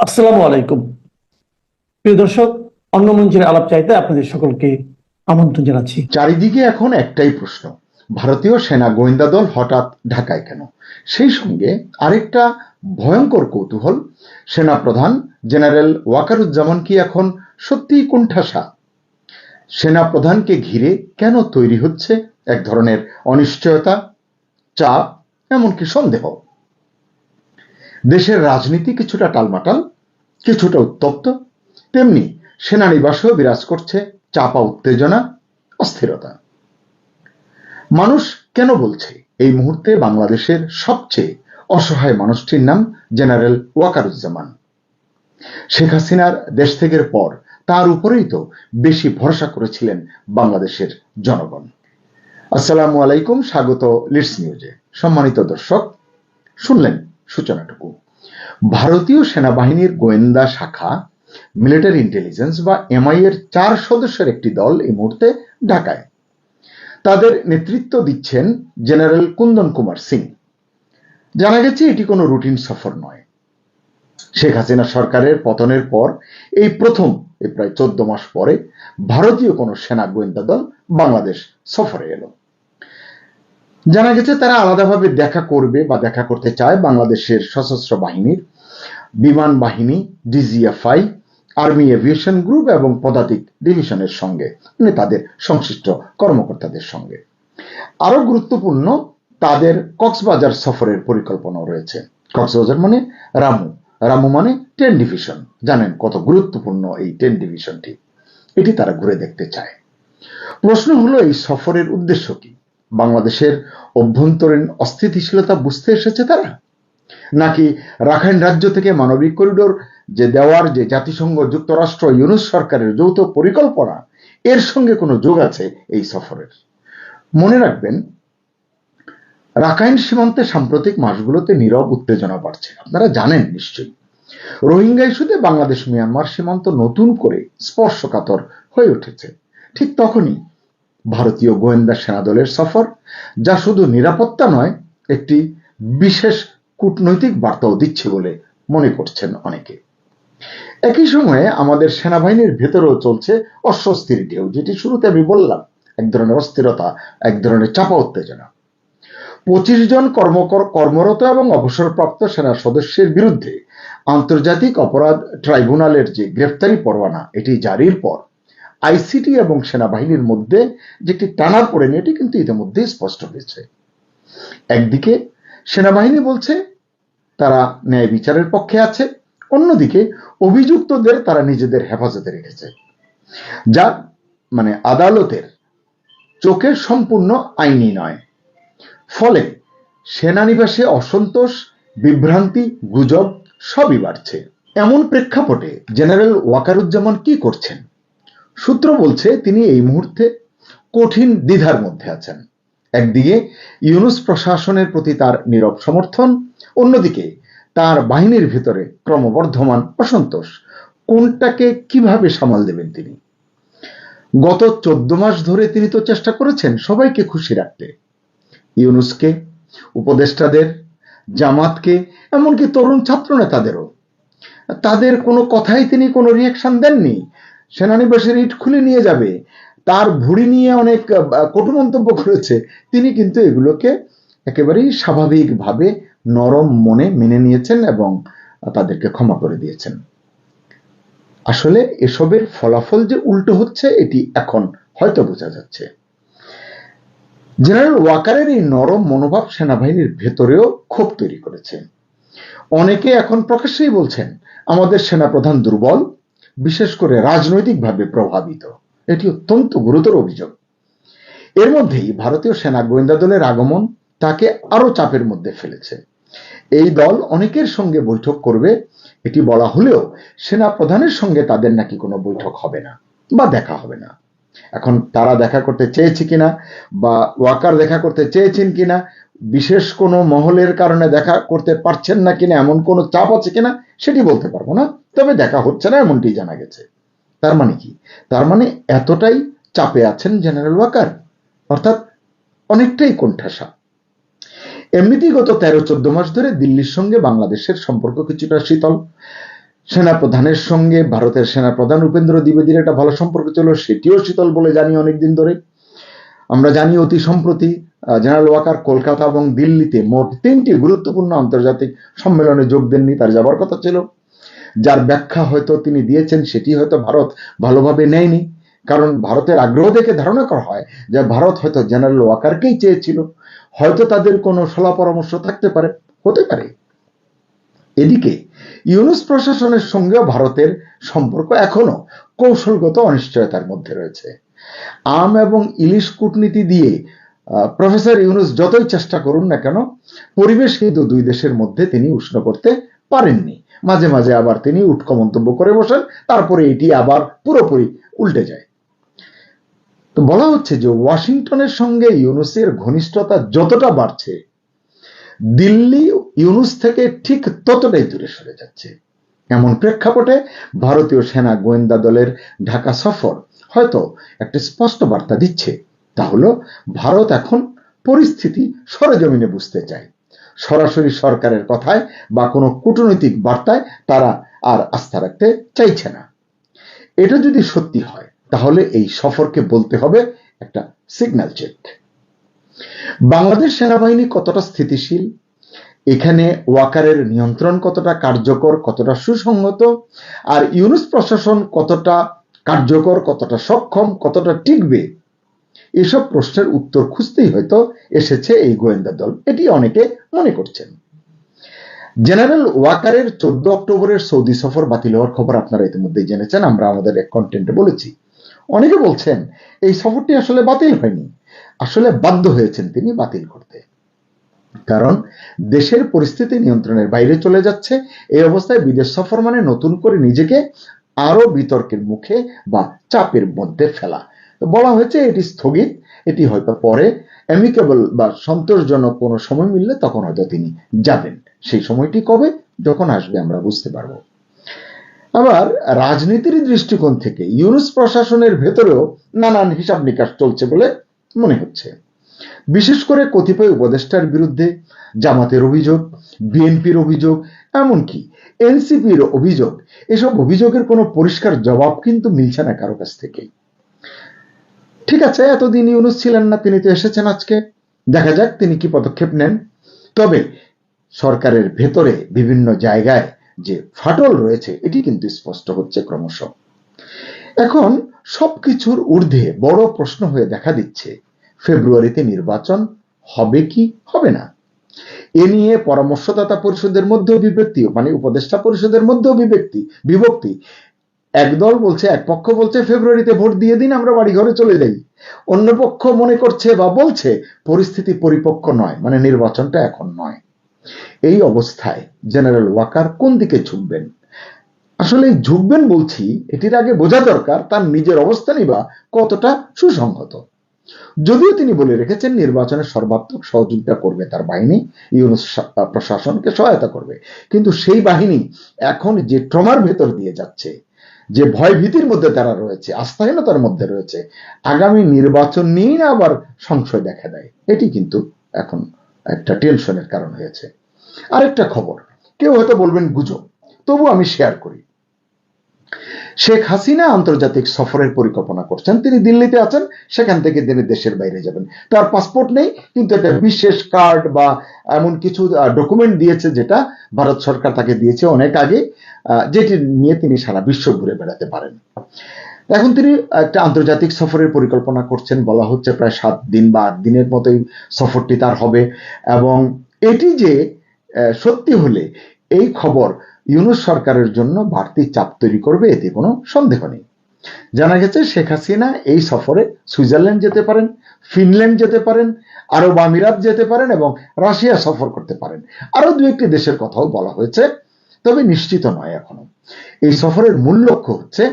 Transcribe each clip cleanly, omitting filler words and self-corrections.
আসসালামু আলাইকুম। প্রিয় দর্শক, অন্য মঞ্চের আলাপ চাইতে আপনাদের সকলকে আমন্ত্রণ জানাচ্ছি। চারিদিকে এখন একটাই প্রশ্ন, ভারতীয় সেনা গোয়েন্দা দল হঠাৎ ঢাকায় কেন? সেই সঙ্গে আরেকটা ভয়ঙ্কর কৌতূহল, সেনা প্রধান জেনারেল ওয়াকারুজ্জামান কি এখন সত্যিই কোণঠাসা? সেনা প্রধানকে ঘিরে কেন তৈরি হচ্ছে এক ধরনের অনিশ্চয়তা, চাপ, এমনকি সন্দেহ? দেশের রাজনীতি কিছুটা টালমাটাল, কিছুটা উত্তপ্ত, তেমনি সেনানিবাসেও বিরাজ করছে চাপা উত্তেজনা, অস্থিরতা। মানুষ কেন বলছে এই মুহূর্তে বাংলাদেশের সবচেয়ে অসহায় মানুষটির নাম জেনারেল ওয়াকারুজ্জামান? শেখ হাসিনার দেশ থেকের পর তার উপরেই তো বেশি ভরসা করেছিলেন বাংলাদেশের জনগণ। আসসালামু আলাইকুম, স্বাগত লিডস নিউজে। সম্মানিত দর্শক, শুনলেন সূচনাটুকু। ভারতীয় সেনাবাহিনীর গোয়েন্দা শাখা মিলিটারি ইন্টেলিজেন্স বা এমআই এর 4 সদস্যের একটি দল এই মুহূর্তে ঢাকায়। তাদের নেতৃত্ব দিচ্ছেন জেনারেল কুন্দন কুমার সিং। জানা গেছে এটি কোনো রুটিন সফর নয়। শেখ হাসিনা সরকারের পতনের পর এই প্রথম, প্রায় 14 মাস পরে ভারতীয় কোনো সেনা গোয়েন্দা দল বাংলাদেশ সফরে এলো। জানা গেছে তারা আলাদাভাবে দেখা করবে বা দেখা করতে চায় বাংলাদেশের সশস্ত্র বাহিনীর, বিমান বাহিনী, ডিজিএফআই, আর্মি এভিয়েশন গ্রুপ এবং পদাতিক ডিভিশনের সঙ্গে, মানে তাদের সংশ্লিষ্ট কর্মকর্তাদের সঙ্গে। আরো গুরুত্বপূর্ণ, তাদের কক্সবাজার সফরের পরিকল্পনা রয়েছে। কক্সবাজার মানে রামু, রামু মানে 10 ডিভিশন। জানেন কত গুরুত্বপূর্ণ এই 10 ডিভিশনটি, এটি তারা ঘুরে দেখতে চায়। প্রশ্ন হলো এই সফরের উদ্দেশ্য কি? বাংলাদেশের অভ্যন্তরীণ অস্থিতিশীলতা বুঝতে এসেছে তারা, নাকি রাখাইন রাজ্য থেকে মানবিক করিডোর যে দেওয়ার যে জাতিসংঘ, যুক্তরাষ্ট্র, ইউনুস সরকারের যৌথ পরিকল্পনা, এর সঙ্গে কোনো যোগ আছে এই সফরের? মনে রাখবেন, রাখাইন সীমান্তে সাম্প্রতিক মাসগুলোতে নীরব উত্তেজনা বাড়ছে। আপনারা জানেন নিশ্চয়ই, রোহিঙ্গা ইস্যুতে বাংলাদেশ মিয়ানমার সীমান্ত নতুন করে স্পর্শকাতর হয়ে উঠেছে। ঠিক তখনই ভারতীয় গোয়েন্দা সেনাদলের সফর, যা শুধু নিরাপত্তা নয়, একটি বিশেষ কূটনৈতিক বার্তাও দিচ্ছে বলে মনে করছেন অনেকে। একই সময়ে আমাদের সেনাবাহিনীর ভেতরেও চলছে অস্বস্তির ঢেউ, যেটি শুরুতে আমি বললাম, এক ধরনের অস্থিরতা, এক ধরনের চাপা উত্তেজনা। 25 জন কর্মরত এবং অবসরপ্রাপ্ত সেনা সদস্যের বিরুদ্ধে আন্তর্জাতিক অপরাধ ট্রাইব্যুনালের যে গ্রেফতারি পরোয়ানা, এটি জারির পর আইসিটি এবং সেনাবাহিনীর মধ্যে যে একটি টানাপোড়েন, এটি কিন্তু ইতিমধ্যেই স্পষ্ট হয়েছে। একদিকে সেনাবাহিনী বলছে তারা ন্যায় বিচারের পক্ষে আছে, অন্যদিকে অভিযুক্তদের তারা নিজেদের হেফাজতে রেখেছে, যা মানে আদালতের চোখে সম্পূর্ণ আইনি নয়। ফলে সেনানিবাসে অসন্তোষ, বিভ্রান্তি, গুজব সবই বাড়ছে। এমন প্রেক্ষাপটে জেনারেল ওয়াকারুজ্জামান কি করছেন? সূত্র বলছে তিনি এই মুহূর্তে কঠিন দ্বিধার মধ্যে আছেন। একদিকে ইউনুস প্রশাসনের প্রতি তার নীরব সমর্থন, অন্যদিকে তার বাহিনীর ভিতরে ক্রমবর্ধমান অসন্তোষ। কোনটাকে কিভাবে সামাল দেবেন তিনি? গত 14 মাস ধরে তিনি তো চেষ্টা করেছেন সবাইকে খুশি রাখতে, ইউনুসকে, উপদেষ্টাদের, জামাতকে, এমনকি তরুণ ছাত্র নেতাদেরও। তাদের কোনো কথাই তিনি কোনো রিয়াকশন দেননি। সেনানিবাসের ইট খুলে নিয়ে যাবে, তার ভুড়ি নিয়ে অনেক কটু মন্তব্য করেছে, তিনি কিন্তু এগুলোকে একেবারেই স্বাভাবিকভাবে নরম মনে মেনে নিয়েছেন এবং তাদেরকে ক্ষমা করে দিয়েছেন। আসলে এসবের ফলাফল যে উল্টো হচ্ছে, এটি এখন হয়তো বোঝা যাচ্ছে। জেনারেল ওয়াকারের এই নরম মনোভাব সেনাবাহিনীর ভেতরেও ক্ষোভ তৈরি করেছে। অনেকে এখন প্রকাশ্যেই বলছেন আমাদের সেনাপ্রধান দুর্বল, বিশেষ করে রাজনৈতিকভাবে প্রভাবিত। এটি অত্যন্ত গুরুতর অভিযোগ। এর মধ্যেই ভারতীয় সেনা গোয়েন্দা দলের আগমন তাকে আরো চাপের মধ্যে ফেলেছে। এই দল অনেকের সঙ্গে বৈঠক করবে এটি বলা হলেও সেনা প্রধানের সঙ্গে তাদের নাকি কোনো বৈঠক হবে না বা দেখা হবে না। এখন তারা দেখা করতে চেয়েছে কিনা বা ওয়াকার দেখা করতে চেয়েছেন কিনা, বিশেষ কোনো মহলের কারণে দেখা করতে পারছেন না কিনা, এমন কোনো চাপ আছে কিনা সেটি বলতে পারবো না, তবে দেখা হচ্ছে না এমনটি জানা গেছে। তার মানে কি? তার মানে এতটাই চাপে আছেন জেনারেল ওয়াকার, অর্থাৎ অনেকটাই কোণঠাসা। এমনিতেই গত 13-14 মাস ধরে দিল্লির সঙ্গে বাংলাদেশের সম্পর্ক কিছুটা শীতল। সেনাপ্রধানের সঙ্গে ভারতের সেনাপ্রধান উপেন্দ্র দ্বিবেদীর একটা ভালো সম্পর্ক ছিল, সেটিও শীতল বলে জানি অনেকদিন ধরে। আমরা জানি অতি সম্প্রতি জেনারেল ওয়াকার কলকাতা এবং দিল্লিতে মোট 3টি গুরুত্বপূর্ণ আন্তর্জাতিক সম্মেলনে যোগ দেননি, তার যাবার কথা ছিল। যার ব্যাখ্যা হয়তো তিনি দিয়েছেন, সেটি হয়তো ভারত ভালোভাবে নেয়নি, কারণ ভারতের আগ্রহ দেখে ধারণা করা হয় যে ভারত হয়তো জেনারেল ওয়াকারকেই চেয়েছিল, হয়তো তাদের কোনো সলা পরামর্শ থাকতে পারে, হতে পারে। এদিকে ইউনূস প্রশাসনের সঙ্গেও ভারতের সম্পর্ক এখনো কৌশলগত অনিশ্চয়তার মধ্যে রয়েছে। আম এবং ইলিশ কূটনীতি দিয়ে প্রফেসর ইউনূস যতই চেষ্টা করুন না কেন, পরিবেশ কিন্তু দুই দেশের মধ্যে তিনি উষ্ণ করতে পারেননি। মাঝে মাঝে আবার তিনি উটকো মন্তব্য করে বসেন, তারপরে এটি আবার পুরোপুরি উল্টে যায়। তো বলা হচ্ছে যে ওয়াশিংটনের সঙ্গে ইউনূসের ঘনিষ্ঠতা যতটা বাড়ছে, দিল্লি ইউনূস থেকে ঠিক ততটাই দূরে সরে যাচ্ছে। এমন প্রেক্ষাপটে ভারতীয় সেনা গোয়েন্দা দলের ঢাকা সফর হয়তো একটা স্পষ্ট বার্তা দিচ্ছে, তা হলো ভারত এখন পরিস্থিতি সরেজমিনে বুঝতে চায়। সরাসরি সরকারের কথায় বা কোনো কূটনৈতিক বার্তায় তারা আর আস্থা রাখতে চাইছে না। এটা যদি সত্যি হয়, তাহলে এই সফরকে বলতে হবে একটা সিগন্যাল চেক। বাংলাদেশ সেনাবাহিনী কতটা স্থিতিশীল, এখানে ওয়াকারের নিয়ন্ত্রণ কতটা কার্যকর, কতটা সুসংহত, আর ইউনূস প্রশাসন কতটা কার্যকর, কতটা সক্ষম, কতটা টিকবে, এসব প্রশ্নের উত্তর খুঁজতেই হয়তো এসেছে এই গোয়েন্দা দল, এটি অনেকে মনে করছেন। জেনারেল ওয়াকারের 14 অক্টোবরের সৌদি সফর বাতিল হওয়ার খবর আপনারা ইতিমধ্যেই জেনেছেন, আমরা আমাদের এক কন্টেন্টে বলেছি। অনেকে বলছেন এই সফরটি আসলে বাতিল হয়নি, আসলে বাধ্য হয়েছেন তিনি বাতিল করতে, কারণ দেশের পরিস্থিতি নিয়ন্ত্রণের বাইরে চলে যাচ্ছে। এই অবস্থায় বিদেশ সফর মানে নতুন করে নিজেকে আরো বিতর্কের মুখে বা চাপের মধ্যে ফেলা। বলা হয়েছে এটি স্থগিত, এটি হয়তো পরে অ্যামিকেবল বা সন্তোষজনক কোনো সময় মিললে তখন হয়তো তিনি যাবেন। সেই সময়টি কবে, যখন আসবে আমরা বুঝতে পারবো। আবার রাজনীতির দৃষ্টিকোণ থেকে ইউনূস প্রশাসনের ভেতরেও নানান হিসাব নিকাশ চলছে বলে মনে হচ্ছে। বিশেষ করে কতিপয় উপদেষ্টার বিরুদ্ধে জামাতের অভিযোগ, বিএনপির অভিযোগ, এমনকি এনসিপির অভিযোগ, এসব অভিযোগের কোনো পরিষ্কার জবাব কিন্তু মিলছে না কারো কাছ থেকে। ঠিক আছে, এতদিন ইউনূস ছিলেন না, তিনি তো এসেছেন আজকে, দেখা যাক তিনি কি পদক্ষেপ নেন। তবে সরকারের ভেতরে বিভিন্ন জায়গায় যে ফাটল রয়েছে এটি কিন্তু স্পষ্ট হচ্ছে ক্রমশ। এখন সবকিছুর ঊর্ধ্বে বড় প্রশ্ন হয়ে দেখা দিচ্ছে ফেব্রুয়ারিতে নির্বাচন হবে কি হবে না। এ নিয়ে পরামর্শদাতা পরিষদের মধ্যেও বিভক্তি, মানে উপদেষ্টা পরিষদের মধ্যেও বিভক্তি। একদল বলছে, এক পক্ষ বলছে ফেব্রুয়ারিতে ভোট দিয়ে দিন, আমরা বাড়ি ঘরে চলে যাই। অন্য পক্ষ মনে করছে বা বলছে পরিস্থিতি পরিপক্ক নয়, মানে নির্বাচনটা এখন নয়। এই অবস্থায় জেনারেল ওয়াকার কোন দিকে ঝুঁকবেন? আসলে ঝুঁকবেন বলছি, এটির আগে বোঝা দরকার তার নিজের অবস্থানই বা কতটা সুসংহত। যদিও তিনি বলে রেখেছেন নির্বাচনের সর্বাত্মক সহযোগিতা করবে তার বাহিনী, ইউনূস প্রশাসনকে সহায়তা করবে, কিন্তু সেই বাহিনী এখন যে ট্রমার ভেতর দিয়ে যাচ্ছে, যে ভয় ভীতির মধ্যে তারা রয়েছে, আস্থাহীনতার মধ্যে রয়েছে, আগামী নির্বাচন নিয়ে না আবার সংশয় দেখা দেয়, এটি কিন্তু এখন একটা টেনশনের কারণ হয়েছে। আরেকটা খবর, কেউ হয়তো বলবেন গুজব, তবু আমি শেয়ার করি। শেখ হাসিনা আন্তর্জাতিক সফরের পরিকল্পনা করছেন, তিনি দিল্লিতে আছেন, সেখান থেকে তিনি দেশের বাইরে যাবেন। তার পাসপোর্ট নেই, কিন্তু একটা বিশেষ কার্ড বা এমন কিছু ডকুমেন্ট দিয়েছে যেটা ভারত সরকার তাকে দিয়েছে অনেক আগে, যেটি নিয়ে তিনি সারা বিশ্ব ঘুরে বেড়াতে পারেন। এখন তিনি একটা আন্তর্জাতিক সফরের পরিকল্পনা করছেন, বলা হচ্ছে প্রায় 7 দিন বা 8 দিনের মতোই সফরটি তার হবে। এবং এটি যে সত্যি হলে এই খবর ইউনূস সরকারের জন্য বাড়তি চাপ তৈরি করবে, এতে কোনো সন্দেহ নেই। জানা গেছে শেখ হাসিনা এই সফরে সুইজারল্যান্ড যেতে পারেন, ফিনল্যান্ড যেতে পারেন, আরব আমিরাত যেতে পারেন এবং রাশিয়া সফর করতে পারেন। আরো 2-1টি দেশের কথাও বলা হয়েছে, তবে নিশ্চিত নয় এখনো। এই সফরের মূল লক্ষ্য হচ্ছে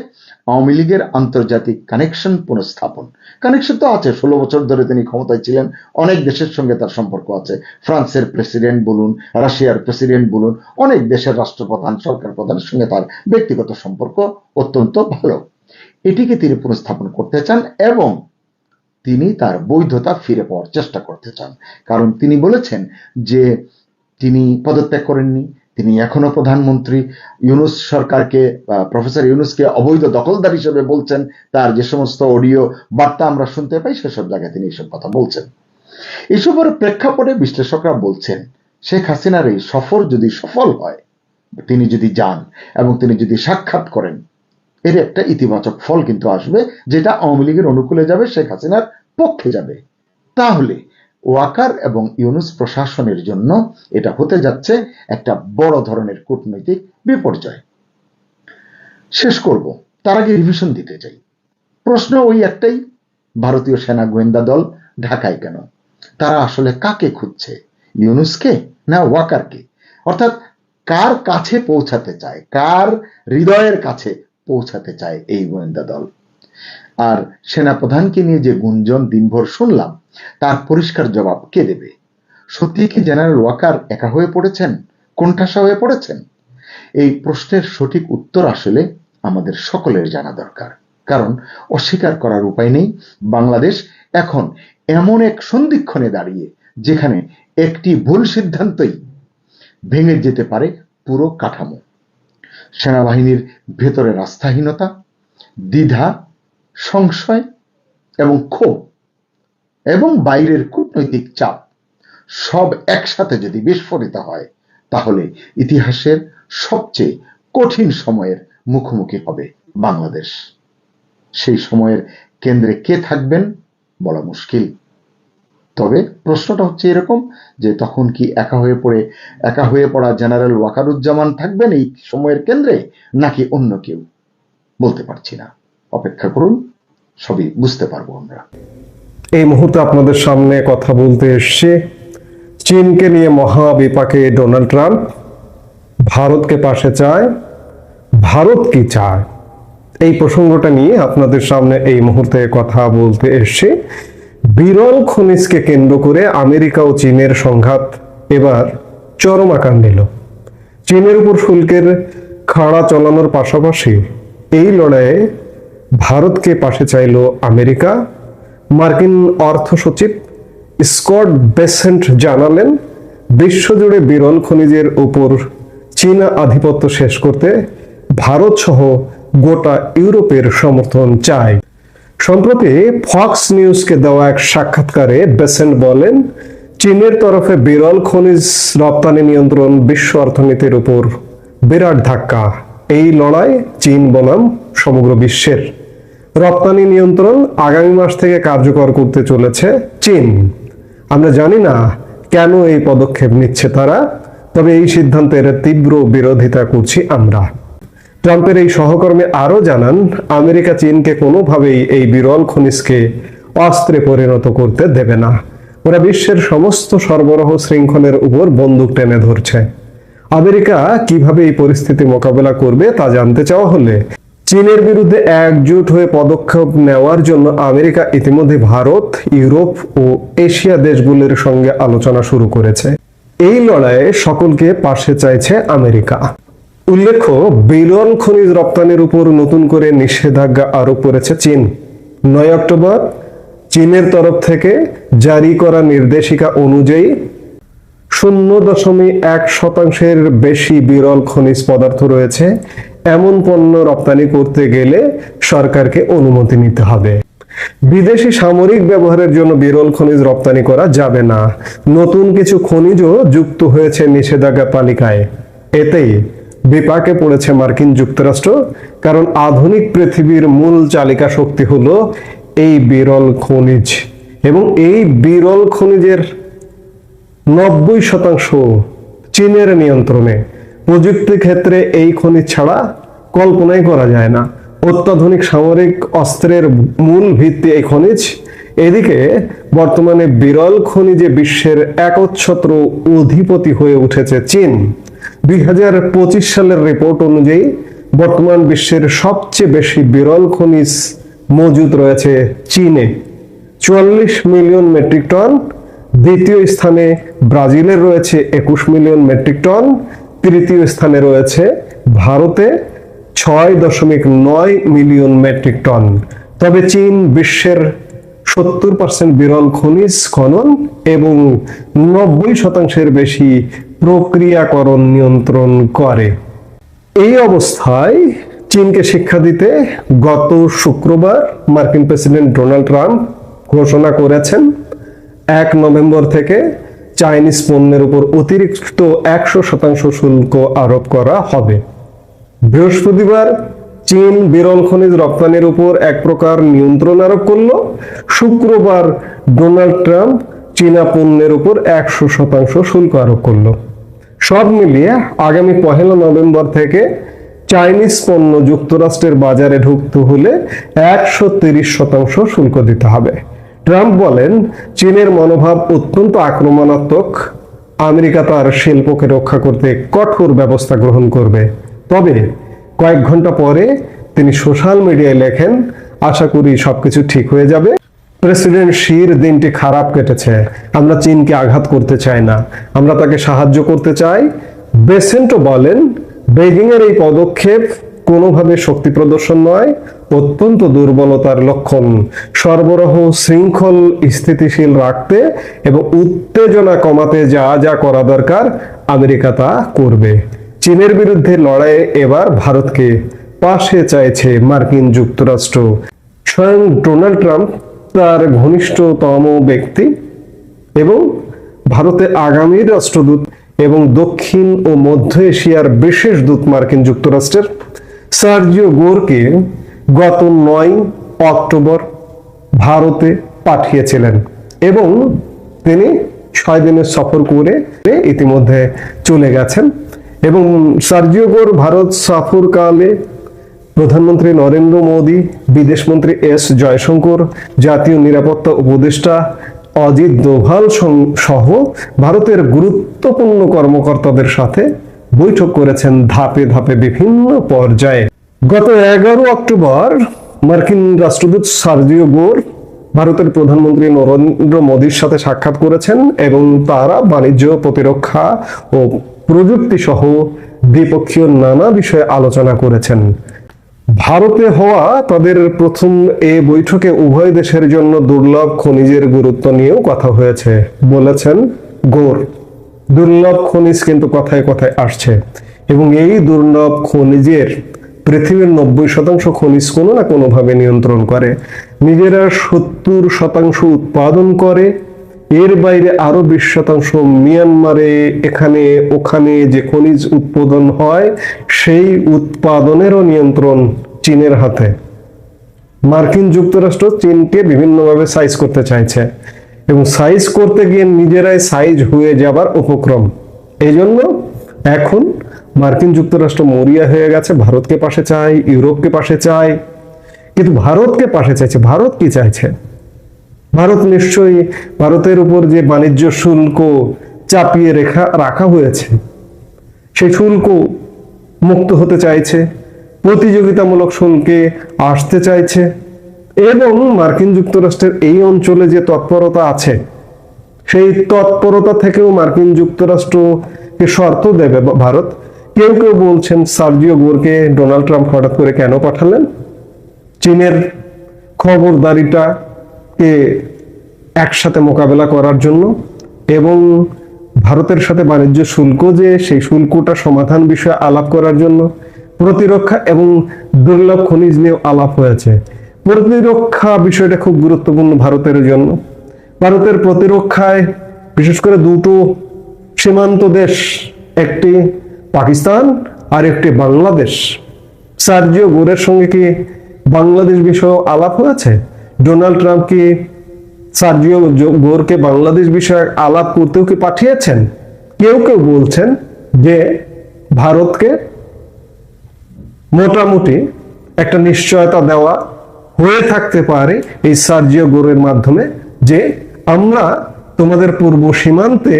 আওয়ামী লীগের আন্তর্জাতিক কানেকশন পুনঃস্থাপন। কানেকশন তো আছে, 16 বছর ধরে তিনি ক্ষমতায় ছিলেন, অনেক দেশের সঙ্গে তার সম্পর্ক আছে। ফ্রান্সের প্রেসিডেন্ট বলুন, রাশিয়ার প্রেসিডেন্ট বলুন, অনেক দেশের রাষ্ট্রপ্রধান, সরকার প্রধানের সঙ্গে তার ব্যক্তিগত সম্পর্ক অত্যন্ত ভালো। এটিকে তিনি পুনঃস্থাপন করতে চান এবং তিনি তার বৈধতা ফিরে পাওয়ার চেষ্টা করতে চান। কারণ তিনি বলেছেন যে তিনি পদত্যাগ করেননি, তিনি এখনো প্রধানমন্ত্রী। ইউনূস সরকারকে, প্রফেসর ইউনূসকে অবৈধ দখলদার হিসেবে বলছেন। তার যে সমস্ত অডিও বার্তা আমরা শুনতে পাই সেসব জায়গায় তিনি এইসব কথা বলছেন। এসবের প্রেক্ষাপটে বিশ্লেষকরা বলছেন শেখ হাসিনার এই সফর যদি সফল হয়, তিনি যদি যান এবং তিনি যদি সাক্ষাৎ করেন, এর একটা ইতিবাচক ফল কিন্তু আসবে, যেটা আওয়ামী লীগের অনুকূলে যাবে, শেখ হাসিনার পক্ষে যাবে। তাহলে ওয়াকার এবং ইউনূস প্রশাসনের জন্য এটা হতে যাচ্ছে একটা বড় ধরনের কূটনৈতিক বিপর্যয়। শেষ করব, তার আগে রিভিশন দিতে চাই। প্রশ্ন ওই একটাই, ভারতীয় সেনা গোয়েন্দা দল ঢাকায় কেন? তারা আসলে কাকে খুঁজছে, ইউনূসকে না ওয়াকারকে? অর্থাৎ কার কাছে পৌঁছাতে চায়, কার হৃদয়ের কাছে পৌঁছাতে চায় এই গোয়েন্দা দল? আর সেনাপ্রধানকে নিয়ে যে গুঞ্জন দিনভর শুনলাম, তার পরিষ্কার জবাব কে দেবে? সত্যি কি জেনারেল ওয়াকার একা হয়ে পড়েছেন, কোণঠাসা হয়ে পড়েছেন? এই প্রশ্নের সঠিক উত্তর আসলে আমাদের সকলের জানা দরকার, কারণ অস্বীকার করার উপায় নেই। বাংলাদেশ এখন এমন এক সন্ধিক্ষণে দাঁড়িয়ে, যেখানে একটি ভুল সিদ্ধান্তই ভেঙে যেতে পারে পুরো কাঠামো। সেনাবাহিনীর ভেতরে আস্থাহীনতা, দ্বিধা, সংশয় এবং ক্ষোভ, এবং বাইরের কূটনৈতিক চাপ সব একসাথে যদি বিস্ফোরিত হয়, তাহলে ইতিহাসের সবচেয়ে কঠিন সময়ের মুখোমুখি হবে বাংলাদেশ। সেই সময়ের কেন্দ্রে কে থাকবেন বলা মুশকিল। তবে প্রশ্নটা হচ্ছে এরকম যে তখন কি একা হয়ে পড়া জেনারেল ওয়াকারুজ্জামান থাকবেন এই সময়ের কেন্দ্রে, নাকি অন্য কেউ? বলতে পারছি না, অপেক্ষা করুন, সবই বুঝতে পারবো আমরা। এই মুহূর্তে আপনাদের সামনে কথা বলতে এসেছি চীনকে নিয়ে মহাবিপাকে ডোনাল্ড ট্রাম্প। ভারতকে পাশে চায়, ভারত কি চায়, এই প্রসঙ্গটা নিয়ে আপনাদের সামনে এই মুহূর্তে কথা বলতে এসেছি। বিরল খনিজকে কেন্দ্র করে আমেরিকা ও চীনের সংঘাত এবার চরম আকার নিল। চীনের উপর শুল্কের খাড়া চালানোর পাশাপাশি এই লড়াইয়ে ভারতকে পাশে চাইল আমেরিকা। মার্কিন অর্থ সচিব স্কট বেসেন্ট জানালেন, বিশ্বজুড়ে বিরল খনিজের উপর চীনা আধিপত্য শেষ করতে ভারত সহ গোটা ইউরোপের সমর্থন চায়। সম্প্রতি ফক্স নিউজকে দেওয়া এক সাক্ষাৎকারে বেসেন্ট বলেন, চীনের তরফে বিরল খনিজ রপ্তানি নিয়ন্ত্রণ বিশ্ব অর্থনীতির উপর বিরাট ধাক্কা। এই লড়াই চীন বনাম সমগ্র বিশ্বের। রপ্তানি নিয়ন্ত্রণ আগামী মাস থেকে কার্যকর করতে চলেছে চীন। আমরা জানি না কেন এই পদক্ষেপ নিচ্ছে তারা, তবে এই সিদ্ধান্তের তীব্র বিরোধিতা করছি আমরা। ট্রাম্পের এই সহকর্মী আরো জানান, আমেরিকা চীনকে কোনোভাবেই এই বিরল খনিজকে অস্ত্রে পরিণত করতে দেবে না। ওরা বিশ্বের সমস্ত সরবরাহ শৃঙ্খলের উপর বন্দুক টেনে ধরছে। আমেরিকা কিভাবে এই পরিস্থিতি মোকাবেলা করবে তা জানতে চাওয়া হলে চীনের বিরুদ্ধে একজোট হয়ে পদক্ষেপ নেওয়ার জন্য আমেরিকা ইতিমধ্যে ভারত, ইউরোপ ও এশিয়া দেশগুলোর সঙ্গে আলোচনা শুরু করেছে। এই লড়াইয়ে সকলকে পাশে চাইছে আমেরিকা। উল্লেখ্য, বিরল খনিজ রপ্তানির উপর নতুন করে নিষেধাজ্ঞা আরোপ করেছে চীন। 9 অক্টোবর চীনের তরফ থেকে জারি করা নির্দেশিকা অনুযায়ী 0.1% বেশি বিরল খনিজ পদার্থ রয়েছে এমন পণ্য রপ্তানি করতে গেলে সরকারকে অনুমতি নিতে হবে। বিদেশি সামরিক ব্যবহারের জন্য বিরল খনিজ রপ্তানি করা যাবে না। নতুন কিছু খনিজও যুক্ত হয়েছে নিষেধাজ্ঞা তালিকায়। এতেই বিপাকে পড়েছে মার্কিন যুক্তরাষ্ট্র, কারণ আধুনিক পৃথিবীর মূল চালিকা শক্তি হলো এই বিরল খনিজ, এবং এই বিরল খনিজের 90% চীনের নিয়ন্ত্রণে। প্রযুক্তি ক্ষেত্রে এই খনিজ ছাড়া কল্পনাই করা যায় না। অত্যাধুনিক সামরিক অস্ত্রের মূল ভিত্তি এই খনিজ। এদিকে বর্তমানে বিরল খনিজে বিশ্বের একচ্ছত্র অধিপতি হয়ে উঠেছে চীন। 2025 সালের রিপোর্ট অনুযায়ী বর্তমান বিশ্বের সবচেয়ে বেশি বিরল খনিজ মজুদ রয়েছে চীনে, 44 মিলিয়ন মেট্রিক টন। দ্বিতীয় স্থানে ব্রাজিলের রয়েছে 21 মিলিয়ন মেট্রিক টন। তৃতীয় স্থানে রয়েছে ভারতে 6.9 মিলিয়ন মেট্রিক টন। তবে চীন বিশ্বের 70% বিরল খনিজ খনন এবং 90%-এর বেশি প্রক্রিয়াকরণ নিয়ন্ত্রণ করে। এই অবস্থায় চীনকে শিক্ষা দিতে গত শুক্রবার মার্কিন প্রেসিডেন্ট ডোনাল্ড ট্রাম্প ঘোষণা করেছেন 1 নভেম্বর থেকে চাইনিজ পণ্যের উপর অতিরিক্ত 100% শুল্ক আরোপ করা হবে। বৃহস্পতিবার চীন বিরল খনিজ রপ্তানির উপর এক প্রকার নিয়ন্ত্রণ আরোপ করল। শুক্রবার ডোনাল্ড ট্রাম্প চীনা পণ্যের উপর 100% শুল্ক আরোপ করল। সব মিলিয়ে আগামী 1 নভেম্বর থেকে চাইনিজ পণ্য যুক্তরাষ্ট্রের বাজারে ঢুকতে হলে 130% শুল্ক দিতে হবে। ট্রাম্প বলেন, চীনের মনোভাব অত্যন্ত আক্রমণাত্মক। আমেরিকা তার শিল্পকে রক্ষা করতে কঠোর ব্যবস্থা গ্রহণ করবে। তবে কয়েক ঘন্টা পরে তিনি সোশ্যাল মিডিয়ায় লেখেন, আশা করি সবকিছু ঠিক হয়ে যাবে। প্রেসিডেন্ট শির দিনটি খারাপ কেটেছে। আমরা চীনকে আঘাত করতে চাই না, আমরা তাকে সাহায্য করতে চাই। বেসেন্টো বলেন, বেইজিং এর এই পদক্ষেপ কোনোভাবে শক্তি প্রদর্শন নয়, অত্যন্ত দুর্বলতার লক্ষণ। সরবরাহ শৃঙ্খল স্থিতিশীল রাখতে এবং উত্তেজনা কমাতে যা যা করা দরকার আমেরিকা তা করবে। চীনের বিরুদ্ধে লড়াইয়ে এবার ভারতকে পাশে চাইছে মার্কিন যুক্তরাষ্ট্র। স্বয়ং ডোনাল্ড ট্রাম্প তার ঘনিষ্ঠতম ব্যক্তি এবং ভারতের আগামী রাষ্ট্রদূত এবং দক্ষিণ ও মধ্য এশিয়ার বিশেষ দূত মার্কিন যুক্তরাষ্ট্রের সার্জিও গোরকে গত 9 অক্টোবর ভারতে পাঠিয়েছিলেন এবং তিনি 6 দিনের সফর করে ইতিমধ্যে চলে গেছেন। এবং সার্জিও গোর ভারত সফরকালে প্রধানমন্ত্রী নরেন্দ্র মোদী, বিদেশমন্ত্রী এস জয়শঙ্কর, জাতীয় নিরাপত্তা উপদেষ্টা অজিত দোভাল সহ ভারতের গুরুত্বপূর্ণ কর্মকর্তাদের সাথে বৈঠক করেছেন ধাপে ধাপে বিভিন্ন পর্যায়ে। গত 11 অক্টোবর মার্কিন রাষ্ট্রদূত সার্জিও গোর ভারতের প্রধানমন্ত্রী নরেন্দ্র মোদীর সাথে সাক্ষাৎ করেছেন এবং তারা বাণিজ্য, প্রতিরক্ষা ও প্রযুক্তি সহ দ্বিপক্ষীয় নানা বিষয়ে আলোচনা করেছেন। ভারতে হওয়া তাদের প্রথম এ বৈঠকে উভয় দেশের জন্য দুর্লভ খনিজের গুরুত্ব নিয়েও কথা হয়েছে বলেছেন গোর। দুর্লভ খনিজ কিন্তু কথায় কথায় আসছে এবং এই দুর্লভ খনিজের পৃথিবীর 90% খনিজ কোনো না কোনোভাবে নিয়ন্ত্রণ করে। নিজেরা 70% উৎপাদন করে, এর বাইরে আরো 20% মিয়ানমারে এখানে ওখানে যে খনিজ উৎপাদন হয় সেই উৎপাদনেরও নিয়ন্ত্রণ চীনের হাতে। মার্কিন যুক্তরাষ্ট্র চীনকে বিভিন্নভাবে সাইজ করতে চাইছে এবং সাইজ করতে গিয়ে নিজেরাই সাইজ হয়ে যাবার উপক্রম। এই জন্য এখন মার্কিন যুক্তরাষ্ট্র মরিয়া হয়ে গেছে, ভারতকে পাশে চায়, ইউরোপকে পাশে চায়, কিন্তু ভারতকে পাশে চাইছে। ভারত কি চাইছে? ভারত নিশ্চয়ই ভারতের উপর যে বাণিজ্য শুল্ক চাপিয়ে রাখা হয়েছে সেই শুল্ক মুক্ত হতে চাইছে, প্রতিযোগিতামূলক শুল্কে আসতে চাইছে এবং মার্কিন যুক্তরাষ্ট্রের এই অঞ্চলে যে তৎপরতা আছে সেই তৎপরতা থেকেও মার্কিন যুক্তরাষ্ট্রকে শর্ত দেবে ভারত। কেউ কেউ বলছেন সার্জিও গোরকে ডোনাল্ড ট্রাম্প হঠাৎ করে কেন পাঠালেন? চীনের খবরদারিটাকে একসাথে মোকাবেলা করার জন্য এবং ভারতের সাথে বাণিজ্য শুল্ক যে সেই শুল্কটা সমাধান বিষয়ে আলাপ করার জন্য। প্রতিরক্ষা এবং দুর্লভ খনিজ নিয়ে আলাপ হয়েছে। প্রতিরক্ষা বিষয়টা খুব গুরুত্বপূর্ণ ভারতের জন্য। ভারতের প্রতিরক্ষায় বিশেষ করে দুটো সীমান্ত দেশ, একটি পাকিস্তান আর একটি বাংলাদেশ। সার্জিও গোরের সঙ্গে কি বাংলাদেশ বিষয়ে আলাপ হয়েছে? ডোনাল্ড ট্রাম্প কি সার্জিও গোরকে বাংলাদেশ বিষয়ে আলাপ করতেও কি পাঠিয়েছেন? কেউ কেউ বলছেন যে ভারতকে মোটামুটি একটা নিশ্চয়তা দেওয়া হয়ে থাকতে পারে এই সার্জিও গোরের মাধ্যমে যে আমরা তোমাদের পূর্ব সীমান্তে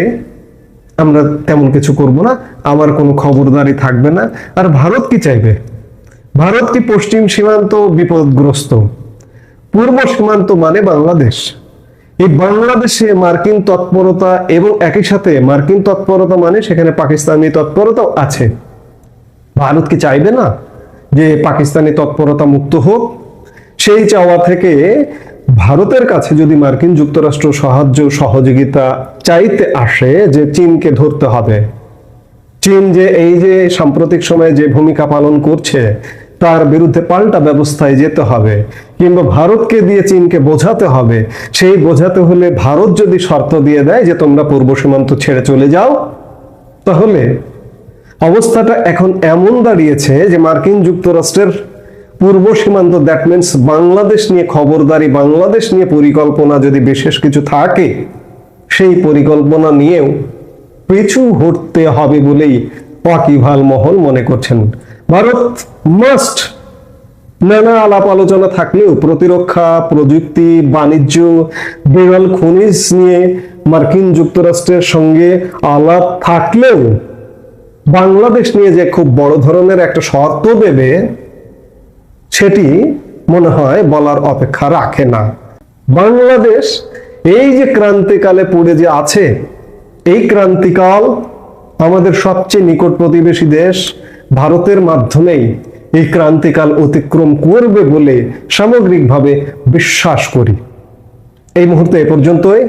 আমরা তেমন কিছু করব না, আমার কোনো খবরদারি থাকবে না। আর ভারত কি চাইবে? ভারত কি পশ্চিম সীমান্ত বিপদগ্রস্ত? পূর্ব সীমান্ত মানে বাংলাদেশ। এই বাংলাদেশে মার্কিন তৎপরতা এবং একই সাথে মার্কিন তৎপরতা মানে সেখানে পাকিস্তানি তৎপরতাও আছে। ভারত কি চাইবে না যে পাকিস্তানি তৎপরতা মুক্ত হোক? সেই চাওয়া থেকে ভারতের কাছে যদি মার্কিন যুক্তরাষ্ট্র সাহায্য সহযোগিতা চাইতে আসে যে চীনকে ধরতে হবে, চীন যে এই যে সাম্প্রতিক সময়ে যে ভূমিকা পালন করছে তার বিরুদ্ধে পাল্টা ব্যবস্থায় যেতে হবে, কিংবা ভারতকে দিয়ে চীনকে বোঝাতে হবে। সেই বোঝাতে হলে ভারত যদি শর্ত দিয়ে দেয় যে তোমরা পূর্ব সীমান্ত ছেড়ে চলে যাও, তাহলে অবস্থাটা এখন এমন দাঁড়িয়েছে যে মার্কিন যুক্তরাষ্ট্রের পূর্ব সীমান্ত, দ্যাট মিনস বাংলাদেশ নিয়ে খবরদারি, বাংলাদেশ নিয়ে পরিকল্পনা যদি বিশেষ কিছু থাকে, সেই পরিকল্পনা নিয়েও পিছু হটতে হবে বলেই ওয়াকিবহাল মহল মনে করছেন। ভারত মাস্ট, নানা আলাপ আলোচনা থাকলেও প্রতিরক্ষা, প্রযুক্তি, বাণিজ্য, বিরল খনিজ নিয়ে মার্কিন যুক্তরাষ্ট্রের সঙ্গে আলাপ থাকলেও বাংলাদেশ নিয়ে যে খুব বড় ধরনের একটা শর্ত দেবে, সেটি মনে হয় বলার অপেক্ষা রাখে না। বাংলাদেশ এই যে ক্রান্তিকালে পড়ে যে আছে, এই ক্রান্তিকাল আমাদের সবচেয়ে নিকট প্রতিবেশী দেশ ভারতের মাধ্যমেই এই ক্রান্তিকাল অতিক্রম করবে বলে সামগ্রিকভাবে বিশ্বাস করি। এই মুহূর্তে এ পর্যন্তই।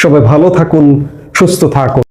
সবাই ভালো থাকুন, সুস্থ থাকুন।